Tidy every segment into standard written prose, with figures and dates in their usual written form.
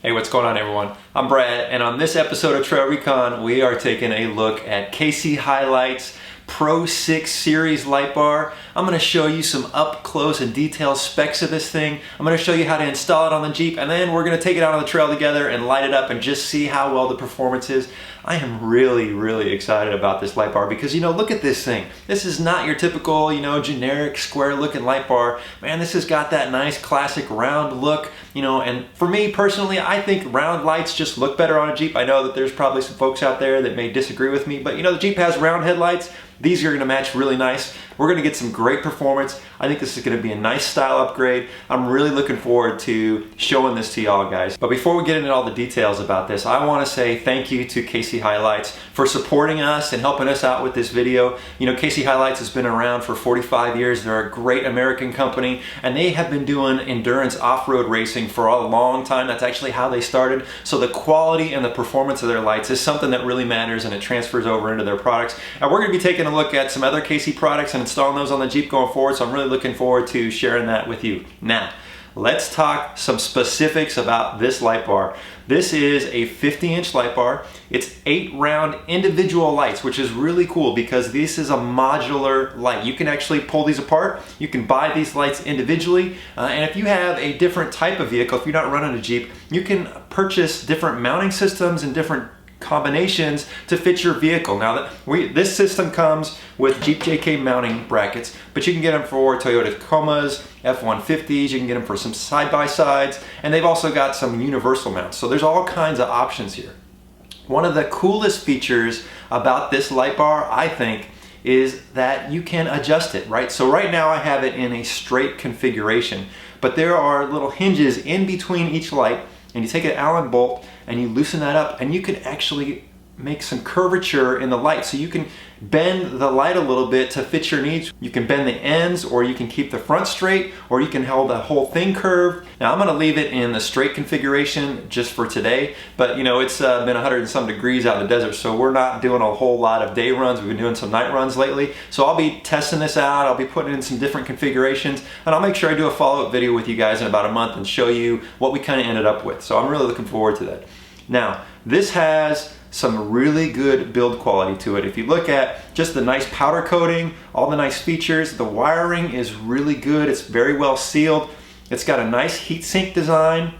Hey, what's going on everyone? I'm Brad, and on this episode of TrailRecon, we are taking a look at HiLiTES Pro6 Series Light Bar. I'm going to show you some up close and detailed specs of this thing. I'm going to show you how to install it on the Jeep, and then we're going to take it out on the trail together and light it up and just see how well the performance is. I am really excited about this light bar because, look at this thing. This is not your typical, generic square looking light bar. Man, this has got that nice classic round look, and for me personally, I think round lights just look better on a Jeep. I know that there's probably some folks out there that may disagree with me, but the Jeep has round headlights. These are going to match really nice. We're going to get some great performance. I think this is going to be a nice style upgrade. I'm really looking forward to showing this to y'all guys. But before we get into all the details about this, I want to say thank you to HiLiTES for supporting us and helping us out with this video. HiLiTES has been around for 45 years. They're a great American company, and they have been doing endurance off-road racing for a long time. That's actually how they started. So the quality and the performance of their lights is something that really matters, and it transfers over into their products. And we're going to be taking a look at some other products and installing those on the Jeep going forward, so I'm really looking forward to sharing that with you. Now, let's talk some specifics about this light bar. This is a 50-inch light bar. It's 8 round individual lights, which is really cool because this is a modular light. You can actually pull these apart. You can buy these lights individually, and if you have a different type of vehicle, if you're not running a Jeep, you can purchase different mounting systems and different combinations to fit your vehicle. Now this system comes with Jeep JK mounting brackets, but you can get them for Toyota Tacomas, F-150s, you can get them for some side-by-sides, and they've also got some universal mounts. So there's all kinds of options here. One of the coolest features about this light bar, I think, is that you can adjust it, right? So right now I have it in a straight configuration, but there are little hinges in between each light, and you take an Allen bolt and you loosen that up, and you can actually make some curvature in the light. So you can bend the light a little bit to fit your needs. You can bend the ends, or you can keep the front straight, or you can hold the whole thing curved. Now I'm gonna leave it in the straight configuration just for today, but it's been 100 and some degrees out in the desert, so we're not doing a whole lot of day runs. We've been doing some night runs lately. So I'll be testing this out. I'll be putting in some different configurations, and I'll make sure I do a follow-up video with you guys in about a month and show you what we kind of ended up with. So I'm really looking forward to that. Now, this has some really good build quality to it. If you look at just the nice powder coating, all the nice features, the wiring is really good. It's very well sealed. It's got a nice heat sink design.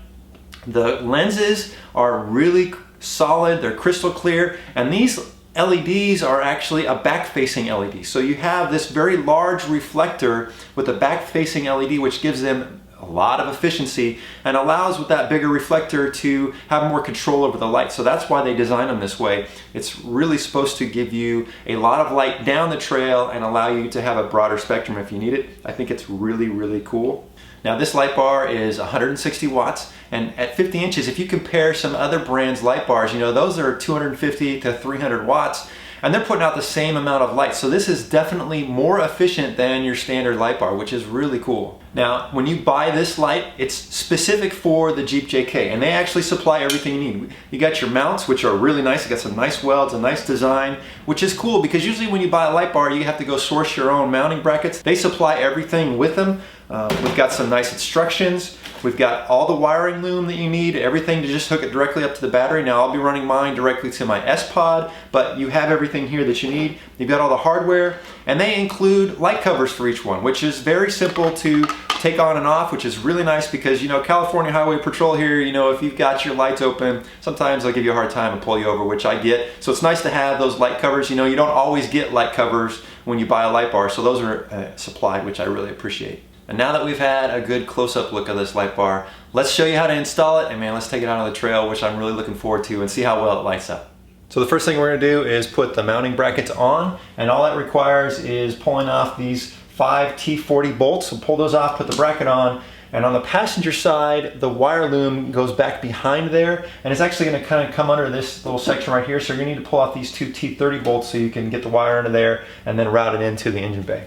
The lenses are really solid. They're crystal clear, and these LEDs are actually a back-facing LED. So you have this very large reflector with a back-facing LED, which gives them a lot of efficiency and allows with that bigger reflector to have more control over the light. So that's why they design them this way. It's really supposed to give you a lot of light down the trail and allow you to have a broader spectrum if you need it. I think it's really cool. Now this light bar is 160 watts, and at 50 inches, if you compare some other brands' light bars, those are 250 to 300 watts, and they're putting out the same amount of light. So this is definitely more efficient than your standard light bar, which is really cool. Now, when you buy this light, it's specific for the Jeep JK, and they actually supply everything you need. You got your mounts, which are really nice. You got some nice welds, a nice design, which is cool because usually when you buy a light bar, you have to go source your own mounting brackets. They supply everything with them. We've got some nice instructions. We've got all the wiring loom that you need, everything to just hook it directly up to the battery. Now I'll be running mine directly to my S-Pod, but you have everything here that you need. You've got all the hardware, and they include light covers for each one, which is very simple to take on and off, which is really nice because, California Highway Patrol here, if you've got your lights open, sometimes they'll give you a hard time and pull you over, which I get. So it's nice to have those light covers. You don't always get light covers when you buy a light bar, so those are supplied, which I really appreciate. And now that we've had a good close-up look of this light bar, let's show you how to install it, and man, let's take it out on the trail, which I'm really looking forward to, and see how well it lights up. So the first thing we're gonna do is put the mounting brackets on, and all that requires is pulling off these 5 T40 bolts. So pull those off, put the bracket on, and on the passenger side, the wire loom goes back behind there, and it's actually gonna kind of come under this little section right here, so you're gonna need to pull off these 2 T30 bolts so you can get the wire under there and then route it into the engine bay.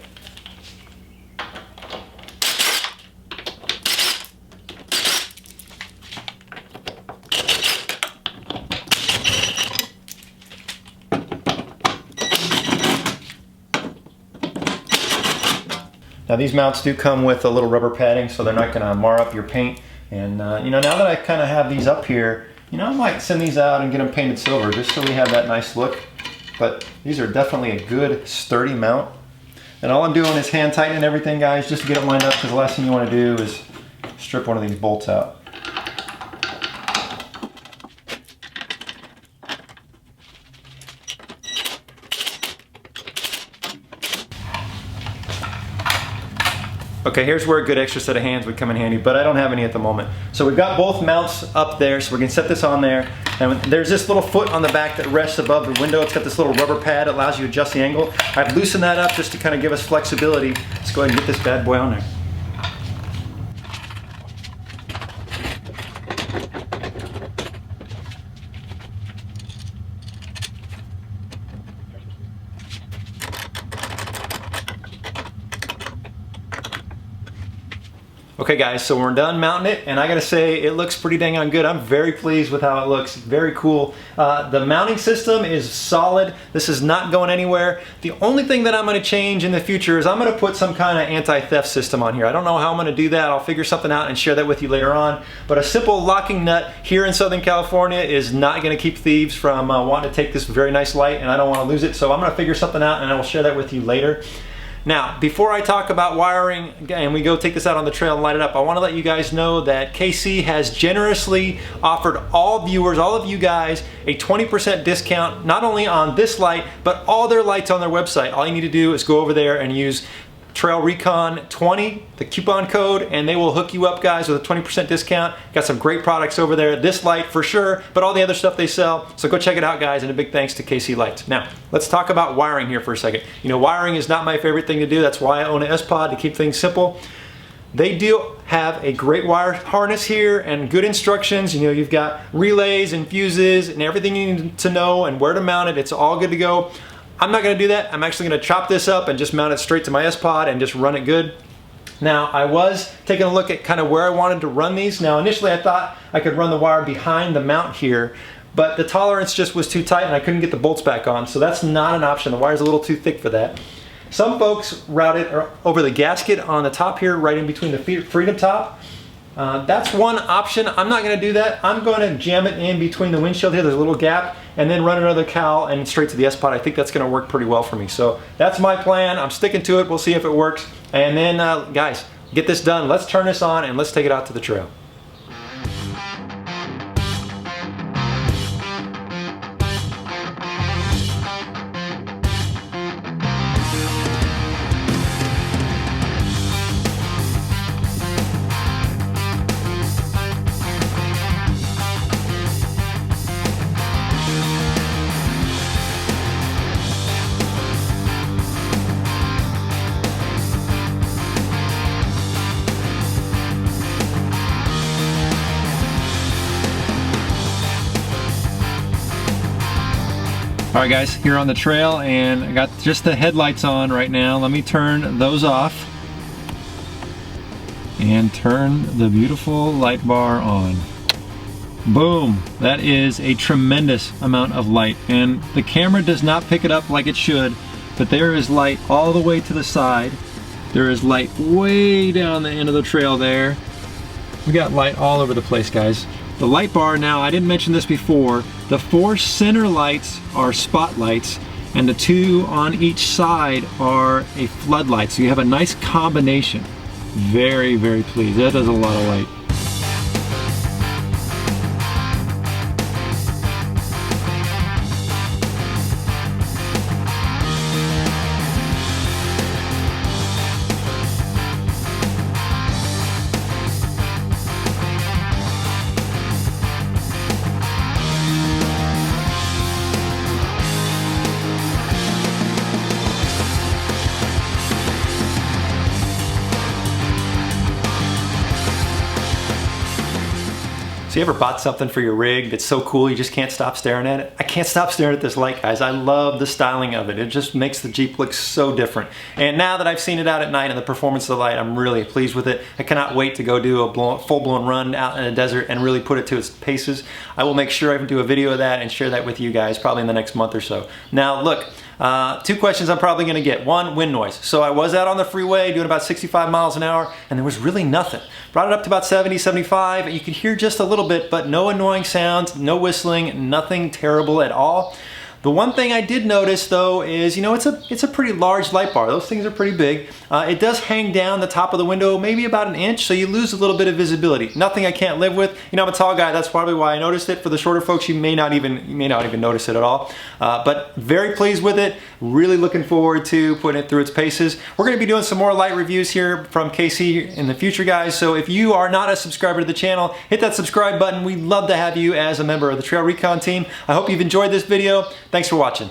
Now these mounts do come with a little rubber padding, so they're not going to mar up your paint. And you know, now that I kind of have these up here, you know, I might send these out and get them painted silver just so we have that nice look. But these are definitely a good sturdy mount. And all I'm doing is hand tightening everything, guys, just to get it lined up, because the last thing you want to do is strip one of these bolts out. Okay, here's where a good extra set of hands would come in handy, but I don't have any at the moment. So we've got both mounts up there, so we're gonna set this on there. And there's this little foot on the back that rests above the window. It's got this little rubber pad that allows you to adjust the angle. I've loosened that up just to kind of give us flexibility. Let's go ahead and get this bad boy on there. Okay guys, so we're done mounting it, and I gotta say it looks pretty dang on good. I'm very pleased with how it looks. Very cool. The mounting system is solid. This is not going anywhere. The only thing that I'm gonna change in the future is I'm gonna put some kind of anti-theft system on here. I don't know how I'm gonna do that. I'll figure something out and share that with you later on. But a simple locking nut here in Southern California is not gonna keep thieves from wanting to take this very nice light, and I don't wanna lose it. So I'm gonna figure something out and I will share that with you later. Now, before I talk about wiring and we go take this out on the trail and light it up, I want to let you guys know that KC has generously offered all viewers, all of you guys, a 20% discount, not only on this light, but all their lights on their website. All you need to do is go over there and use TrailRecon 20, the coupon code, and they will hook you up, guys, with a 20% discount. Got some great products over there. This light for sure, but all the other stuff they sell. So go check it out, guys, and a big thanks to KC Lights. Now, let's talk about wiring here for a second. You know, wiring is not my favorite thing to do. That's why I own an S-Pod, to keep things simple. They do have a great wire harness here and good instructions. You know, you've got relays and fuses and everything you need to know and where to mount it. It's all good to go. I'm not gonna do that. I'm actually gonna chop this up and just mount it straight to my S-Pod and just run it good. Now, I was taking a look at kind of where I wanted to run these. Now, initially I thought I could run the wire behind the mount here, but the tolerance just was too tight and I couldn't get the bolts back on, so that's not an option. The wire's a little too thick for that. Some folks route it over the gasket on the top here, right in between the freedom top. That's one option. I'm not going to do that. I'm going to jam it in between the windshield here. There's a little gap, and then run another cowl and straight to the S-Pod. I think that's going to work pretty well for me. So that's my plan. I'm sticking to it. We'll see if it works. And then, guys, get this done. Let's turn this on and let's take it out to the trail. All right guys, here on the trail, and I got just the headlights on right now. Let me turn those off and turn the beautiful light bar on. Boom, that is a tremendous amount of light, and the camera does not pick it up like it should, but there is light all the way to the side. There is light way down the end of the trail there. We got light all over the place, guys. The light bar now, I didn't mention this before, the 4 center lights are spotlights and the 2 on each side are a floodlight. So you have a nice combination. Very, very pleased. That does a lot of light. So you ever bought something for your rig that's so cool you just can't stop staring at it? I can't stop staring at this light, guys. I love the styling of it. It just makes the Jeep look so different. And now that I've seen it out at night and the performance of the light, I'm really pleased with it. I cannot wait to go do a full-blown run out in the desert and really put it to its paces. I will make sure I do a video of that and share that with you guys probably in the next month or so. Now look, Two questions I'm probably gonna get. One, wind noise. So I was out on the freeway doing about 65 miles an hour and there was really nothing. Brought it up to about 70, 75, and you could hear just a little bit, but no annoying sounds, no whistling, nothing terrible at all. The one thing I did notice though is, you know, it's a pretty large light bar. Those things are pretty big. It does hang down the top of the window maybe about an inch, so you lose a little bit of visibility. Nothing I can't live with. You know, I'm a tall guy, that's probably why I noticed it. For the shorter folks, you may not even notice it at all. But very pleased with it. Really looking forward to putting it through its paces. We're gonna be doing some more light reviews here from KC in the future, guys. So if you are not a subscriber to the channel, hit that subscribe button. We'd love to have you as a member of the TrailRecon team. I hope you've enjoyed this video. Thanks for watching.